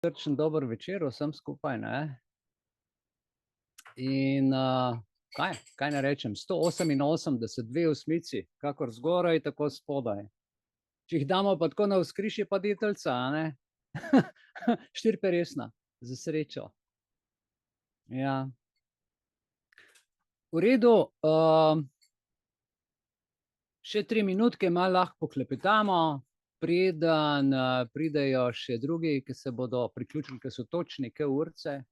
Srčen dober večer vsem skupaj, ne? In kaj ne rečem, 188, 2/8, kakor zgoraj, tako spodaj. Če jih damo pa tako na vzkrižje, pa detelca, ne? 4 za srečo. Ja. V redu, še 3 minutke, malo lahko poklepetamo, preden pridejo še drugi, ki se bodo priključili, ki so točni, kaj urce.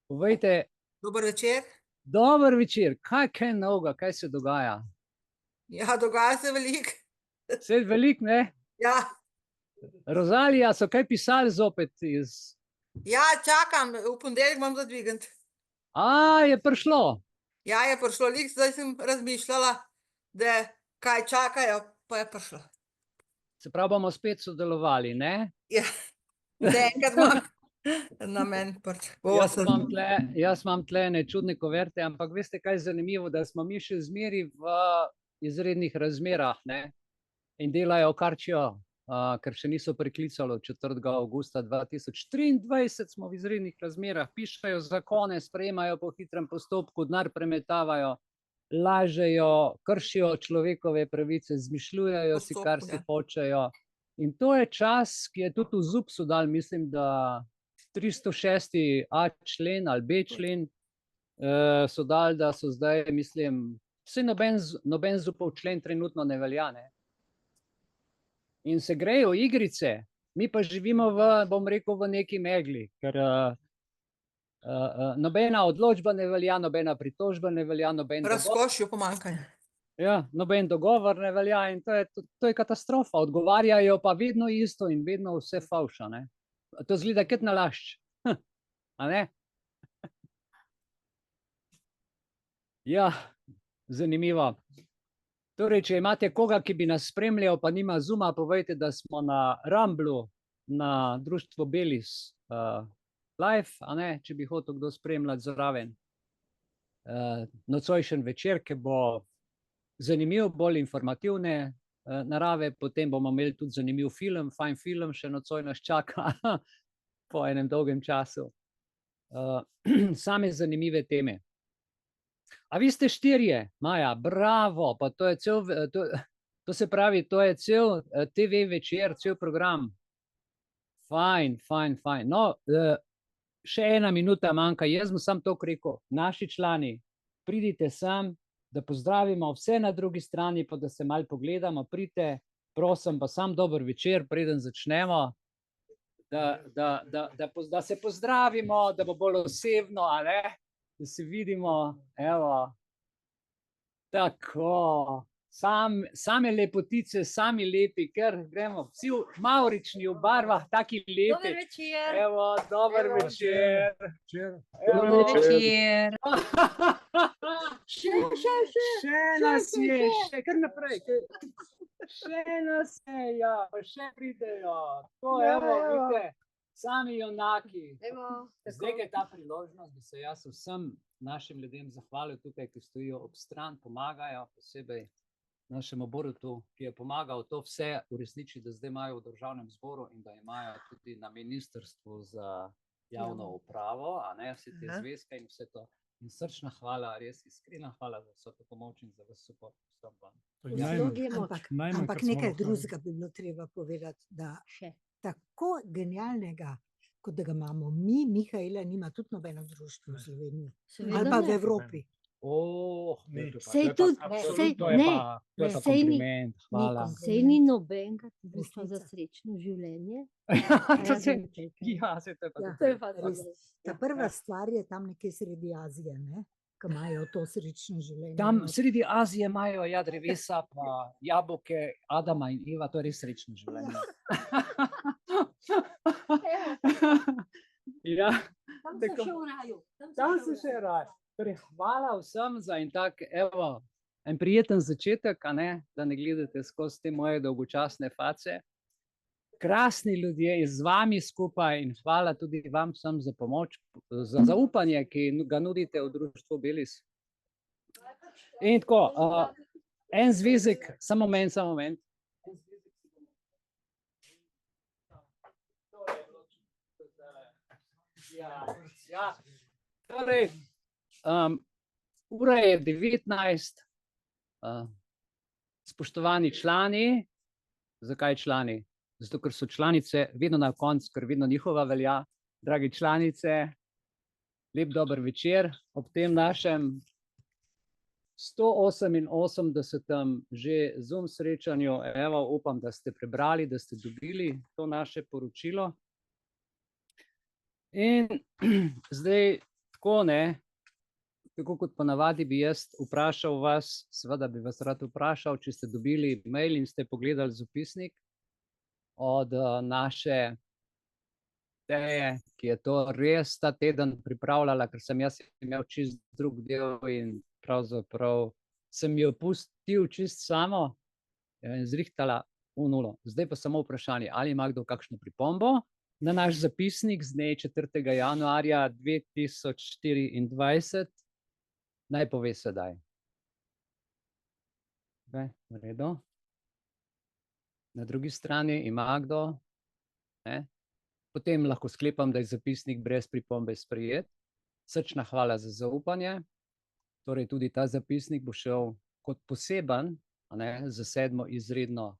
Povejte. Dober večer. Dober večer, kaj novega, kaj se dogaja? Ja, dogaja se veliko. Vse veliko, ne? Ja. Rozalija, so kaj pisali zopet iz... Ja, čakam, v ponedeljek imam za dvigant. Je prišlo? Ja, je prišlo, zdaj sem razmišljala, da kaj čakajo, pa je prišlo. Se pravi, bomo spet sodelovali, ne? Ja, enkrat imam namen prč. Jaz imam tle ene čudne koverte, ampak veste, kaj je zanimivo, da smo mi še zmeri v izrednih razmerah, ne? In delajo karčijo, ker še niso priklicalo 4. avgusta 2023, smo v izrednih razmerah, pišajo zakone, sprejemajo po hitrem postopku, denar premetavajo, lažejo, kršijo človekove pravice, izmišljujejo si, kar si hočejo. In to je čas, ki je tudi v ZUPS-u dal, mislim, da 306. člen ali B člen so dali, da so zdaj, mislim, vse noben ZUP-ov člen trenutno ne velja, ne? In se grejo igrice, mi pa živimo bom rekel, v neki megli, ker nobena odločba ne velja, nobena pritožba ne velja, razkošju pomanjkanja. Ja, noben dogovor ne velja in to je katastrofa, odgovarjajo pa vedno isto in vedno vse favša, ne? To zgleda kot nalašč, a ne? Ja, zanimivo. Torej, če imate koga, ki bi nas spremljal, pa nima Zooma, povejte, da smo na Rumblu, na društvo Belis live, a ne, če bi hotel kdo spremljati zraven. Nocojšen večer, ki bo zanimiv, bolj informativne narave, potem bomo imeli tudi zanimiv film, fajn film, še nocoj nas čaka po enem dolgem času. Same zanimive teme. A vi ste 4, Maja, bravo, pa to je cel, to se pravi, to je cel TV večer, cel program. Fajn. No, še 1 minuta manjka, jaz bom samo toliko rekel, naši člani, pridite sem, da pozdravimo vse na drugi strani, pa da se malo pogledamo, pridite, prosim, pa sam dober večer, preden začnemo, da se pozdravimo, da bo bolj osebno, a ne? Da se vidimo, evo, tako, same lepotice, sami lepi, ker gremo vsi mavrični v barvah, taki lepi. Dober večer. Evo, dober večer. Dober večer. Še nas je, še kar naprej. Še nas je, ja, pa še pridejo. To, evo, vidite. Sami junaki. Zdaj je ta priložnost, da se jaz vsem našim ljudem zahvalil tukaj, ki stojijo ob stran, pomagajo, posebej našemu Borutu, ki je pomagal to vse uresničiti, da zdaj imajo v državnem zboru in da imajo tudi na ministrstvu za javno upravo, a ne, vse te zvezke in vse to. In srčna hvala, res iskrena hvala za vso to pomoč in za vas support. Ampak nekaj drugega bi bilo treba povedati, da tako genialnega, kot da ga imamo mi, Mihaela nima tudi nobeno društvo v Sloveniji. Ali pa v Evropi. Sej ni nobenega društva za srečno življenje. Ta prva stvar je tam nekje sredi Azije, ne? Ki imajo to srečno življenje. Tam sredi Azije imajo drevesa, pa jabolke Adama in Eva, to je res srečno življenje. Tam so še v raju. Tam so še v raju. Torej, hvala vsem za en prijeten začetek, a ne, da ne gledate skozi te moje dolgočasne face. Krasni ljudje z vami skupaj in hvala tudi vam vsem za pomoč, za zaupanje, ki ga nudite v društvu Belis. In tako, en zvezek, samo moment. Ja. Torej, ura je 19. Spoštovani člani, zakaj člani? Zato, ker so članice vedno na koncu, ker vedno njihova velja. Dragi članice, lep dober večer ob tem našem 188. že Zoom srečanju. Evo, upam, da ste prebrali, da ste dobili to naše poročilo. In zdaj tako, ne, tako kot ponavadi bi jaz vprašal vas, seveda bi vas rad vprašal, če ste dobili mail in ste pogledali zapisnik od naše Teje, ki je to res ta teden pripravljala, ker sem jaz imel čist drug del in pravzaprav sem jo pustil čist samo in zrihtala v nulo. Zdaj pa samo vprašanje, ali ima kdo kakšno pripombo na naš zapisnik z dne 4. januarja 2024. Naj pove sedaj. V redu. Na drugi strani ima kdo? Ne? Potem lahko sklepam, da je zapisnik brez pripombe sprejet. Srčna hvala za zaupanje. Torej tudi ta zapisnik bo šel kot poseben, za 7. izredno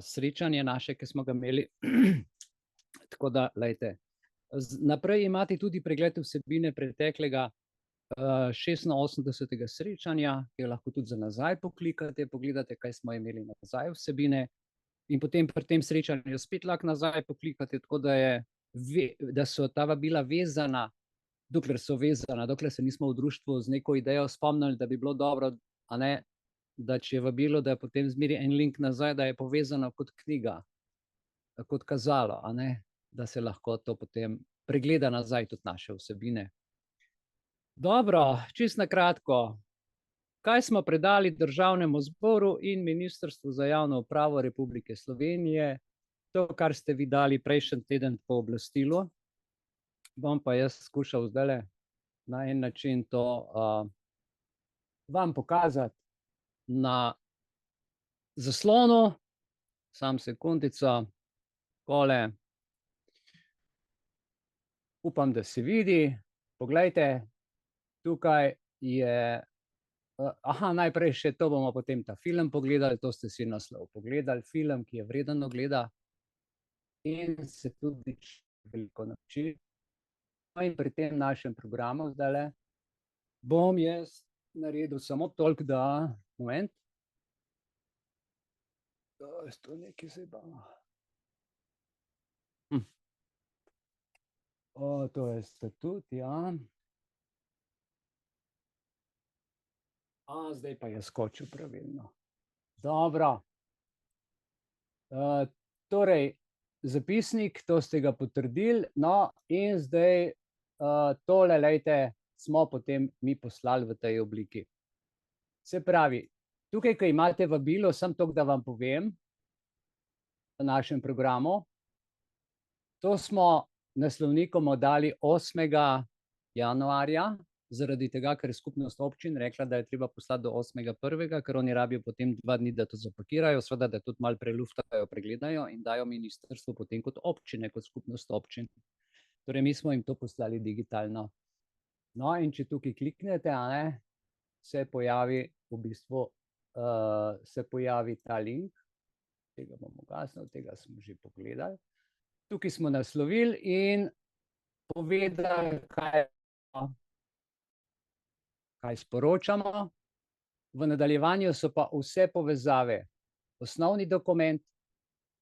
srečanje naše, ki smo ga imeli. Tako da, lejte, naprej imate tudi pregled vsebine preteklega 86. srečanja, ki jo lahko tudi za nazaj poklikate, pogledate, kaj smo imeli nazaj vsebine. In potem pri tem srečanju spet lahko nazaj poklikate, tako da so ta vabila vezana, dokler so vezana, dokler se nismo v društvu z neko idejo spomnili, da bi bilo dobro, da če je vabilo, da je potem zmeri en link nazaj, da je povezano kot knjiga, kot kazalo, da se lahko to potem pregleda nazaj tudi naše vsebine. Dobro, čisto na kratko. Kaj smo predali Državnemu zboru in Ministrstvu za javno upravo Republike Slovenije? To, kar ste vi dali prejšnji teden po oblastilu. Bom pa jaz skušal zdaj na en način to vam pokazati na zaslonu. Sam sekundico. Tole. Upam, da se vidi. Poglejte, tukaj je... najprej še to bomo potem ta film pogledali, to ste si naslov pogledali, film, ki je vreden ogleda in se tudi veliko naučili. In pri tem našem programu zdajle bom jaz naredil samo toliko, da, moment, to nekaj zabavno. To je statut, ja. Zdaj pa je skočil pravilno. Dobro. Torej, zapisnik, to ste ga potrdili, no in zdaj tole, lejte, smo potem mi poslali v tej obliki. Se pravi, tukaj, ko imate vabilo, sem toliko, da vam povem v našem programu, to smo naslovnikom oddali 8. januarja, zaradi tega, ker je skupnost občin rekla, da je treba poslati do 8.1., ker oni rabijo potem 2 dni, da to zapakirajo, seveda, da tudi malo preluftajo, pregledajo in dajo ministrstvu potem kot občine, kot skupnost občin. Torej, mi smo jim to poslali digitalno. No, in če tukaj kliknete, se pojavi v bistvu, se pojavi ta link, tega bom ugasnil, tega smo že pogledali. Tukaj smo naslovili in povedali, kaj sporočamo. V nadaljevanju so pa vse povezave. Osnovni dokument,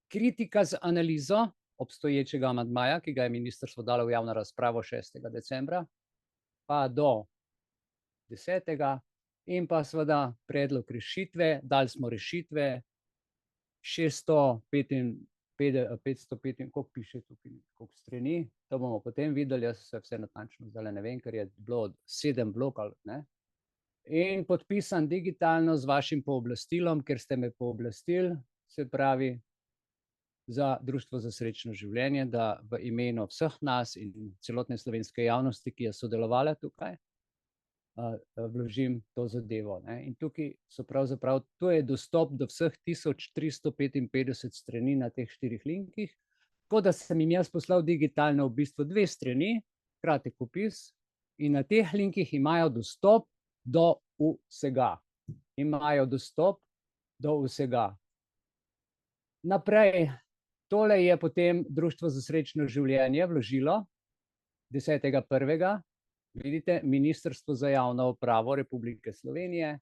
kritika z analizo obstoječega amandmaja, ki ga je ministrstvo dalo v javno razpravo 6. decembra, pa do 10. in pa seveda predlog rešitve. Dali smo rešitve 505, koliko piše tukaj, koliko strani, to bomo potem videli, jaz se vse natančno zdaj ne vem, ker je bilo 7 blokov, in podpisan digitalno z vašim pooblastilom, ker ste me pooblastili, se pravi, za Društvo za srečno življenje, da v imenu vseh nas in celotne slovenske javnosti, ki je sodelovala tukaj, vložim to zadevo. In tukaj so pravzaprav, to je dostop do vseh 1355 strani na teh 4 linkih, Tako da sem jim jaz poslal digitalno v bistvu 2 strani, kratek opis, in na teh linkih imajo dostop do vsega. Imajo dostop do vsega. Naprej, tole je potem Društvo za srečno življenje vložilo 10.1. Vidite, Ministrstvo za javno upravo Republike Slovenije.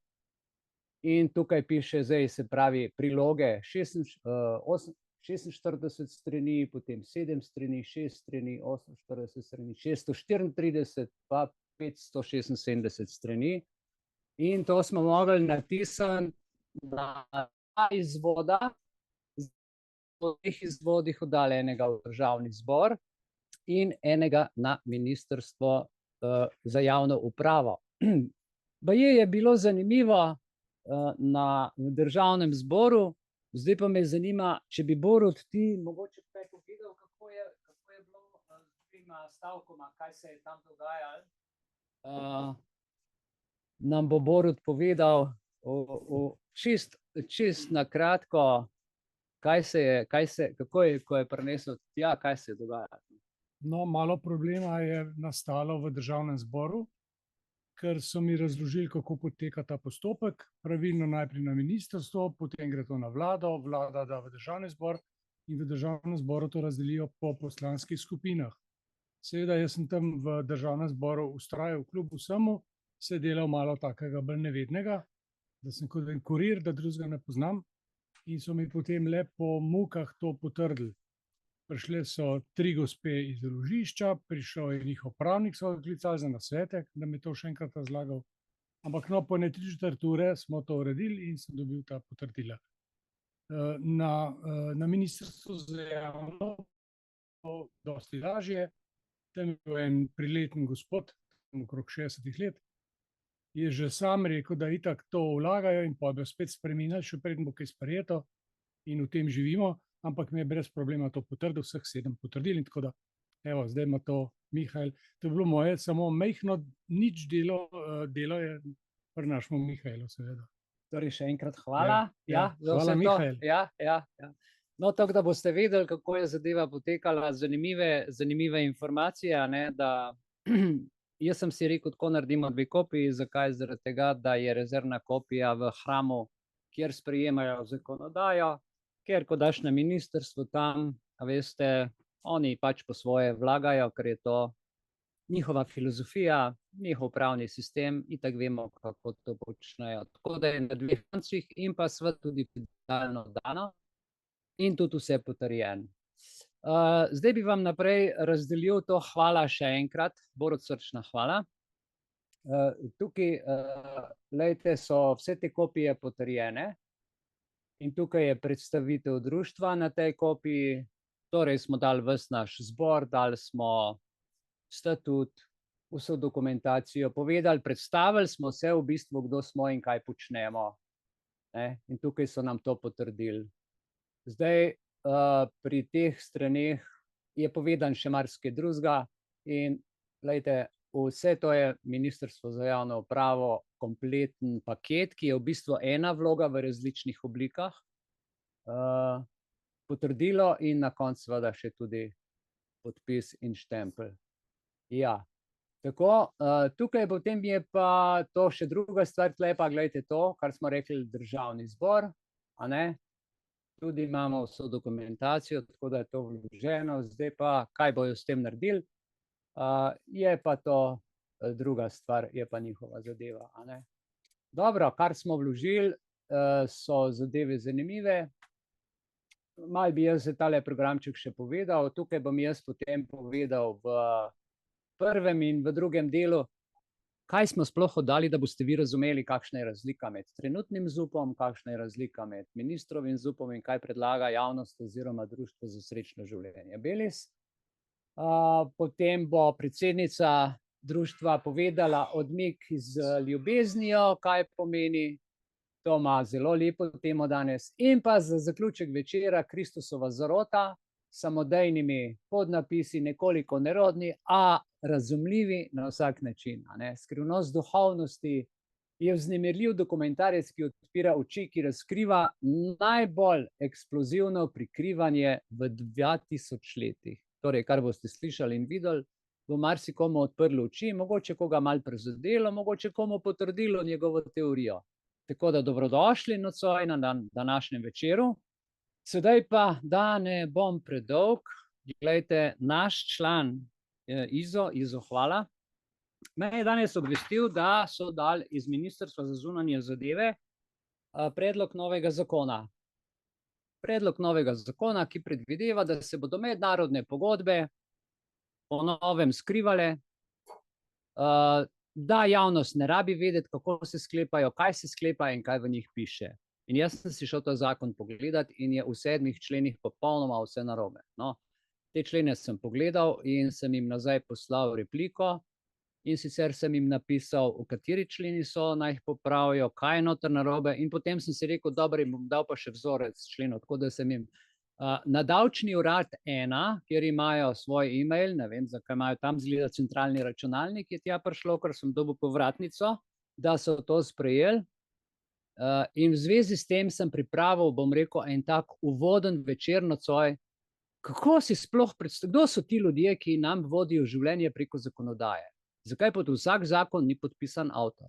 In tukaj piše, zdaj se pravi priloge 46 strani, potem 7 strani, 6 strani, 48 strani, 634 pa 576 strani. In to smo mogli natisati na 2 izvoda, v teh izvodih oddali enega v Državni zbor in enega na Ministrstvo za javno upravo. Baje je bilo zanimivo na Državnem zboru, zdaj pa me zanima, če bi Borut ti mogoče kaj povedal, kako je bilo s tema stavkoma, kaj se je tam dogajalo. Nam bo Borut povedal čist na kratko, kako je, ko je prinesel tja, kaj se je dogajalo. No, malo problema je nastalo v Državnem zboru, ker so mi razložili, kako poteka ta postopek. Pravilno najprej na ministrstvo, potem gre to na vlado, vlada da v Državni zbor in v Državnem zboru to razdelijo po poslanskih skupinah. Seveda, jaz sem tam v Državnem zboru vztrajal kljub vsemu, se delal malo takega bolj nevednega, da sem kot en kurir, da drugega ne poznam, in so mi potem le po mukah to potrdili. Prišle so 3 gospe iz založišča, prišel je njihov pravnik, so ga klicali za nasvete, da mi to še enkrat razlagal. Ampak no, po 3/4 ure smo to uredili in sem dobil ta potrdila. Na Ministrstvu za javno upravo dosti lažje, tam je bil en prileten gospod, okrog 60 let, je že sam rekel, da itak to vlagajo in pa bi spet spreminjali, še preden bo kaj sprejeto, in v tem živimo. Ampak mi je brez problema to potrdil, vseh 7 potrdil in tako da, evo, zdaj ima to Mihael. To je bilo moje samo majhno nič delo je pri našemu Mihajlu, seveda. Torej še enkrat hvala. Hvala, Mihael. No, tako da boste vedeli, kako je zadeva potekala, zanimive informacije, da jaz sem si rekel, tako naredimo 2 kopiji, zakaj? Zaradi tega, da je rezervna kopija v hramu, kjer sprejemajo zakonodajo, ker ko daš na ministrstvo tam, a veste, oni pač po svoje vlagajo, ker je to njihova filozofija, njihov pravni sistem, itak vemo, kako to počnejo. Tako da je na 2 koncih in pa seveda tudi digitalno dano in tudi vse potrjeno. Zdaj bi vam naprej razdelil to, hvala še enkrat, Borut, srčna hvala. Tukaj, glejte, so vse te kopije potrjene. In tukaj je predstavitev društva na tej kopiji, torej smo dali ves naš zbor, dali smo statut, vso dokumentacijo, povedali, predstavili smo se v bistvu, kdo smo in kaj počnemo. In tukaj so nam to potrdili. Zdaj, pri teh straneh je povedan še marsikaj drugega in glejte, vse to je Ministrstvo za javno upravo, kompleten paket, ki je v bistvu ena vloga v različnih oblikah, potrdilo in na koncu seveda še tudi podpis in štempelj. Ja, tako, tukaj potem je pa to še druga stvar, tle pa gledajte to, kar smo rekli, Državni zbor, a ne? Tudi imamo vso dokumentacijo, tako da je to vloženo, zdaj pa, kaj bojo s tem naredili? Je pa to druga stvar, je pa njihova zadeva, a ne? Dobro, kar smo vložili, so zadeve zanimive. Malo bi jaz za tale programček še povedal, tukaj bom jaz potem povedal v prvem in v drugem delu, kaj smo sploh oddali, da boste vi razumeli, kakšna je razlika med trenutnim ZUP-om, kakšna je razlika med ministrovim ZUP-om in kaj predlaga javnost oziroma Društvo za srečno življenje Belis. Potem bo predsednica društva povedala odmik z ljubeznijo, kaj pomeni. To ima zelo lepo temo danes. In pa za zaključek večera Kristusova zarota, samodejnimi podnapisi, nekoliko nerodni, a razumljivi na vsak način. Skrivnost duhovnosti je vznemirljiv dokumentarec, ki odpira oči, ki razkriva najbolj eksplozivno prikrivanje v 2000 letih. Torej, kar boste slišali in videli, bo marsikomu odprlo oči, mogoče koga malo prizadelo, mogoče komu potrdilo njegovo teorijo. Tako da dobrodošli nocoj na današnjem večeru. Sedaj pa, da ne bom predolg, glejte, naš član Izo, hvala, me je danes obvestil, da so dali iz Ministrstva za zunanje zadeve predlog novega zakona. Predlog novega zakona, ki predvideva, da se bodo mednarodne pogodbe po novem skrivale, da javnost ne rabi vedeti, kako se sklepajo, kaj se sklepa in kaj v njih piše. In jaz sem si šel ta zakon pogledati in je v 7 členih popolnoma vse narobe. No, te člene sem pogledal in sem jim nazaj poslal repliko in sicer sem jim napisal, v kateri členi so, naj jih popravijo, kaj je noter narobe in potem sem si rekel, dobro, jim bom dal pa še vzorec členov, tako da sem jim na Davčni urad 1, kjer imajo svoj e-mail, ne vem, zakaj imajo tam zgleda centralni računalnik, je tja prišlo, ker sem dobil povratnico, da so to sprejeli. In v zvezi s tem sem pripravil, bom rekel, en tak uvoden večer nocoj, kako si sploh predstavljati, kdo so ti ljudje, ki nam vodijo življenje preko zakonodaje? Zakaj pod vsak zakon ni podpisan avtor?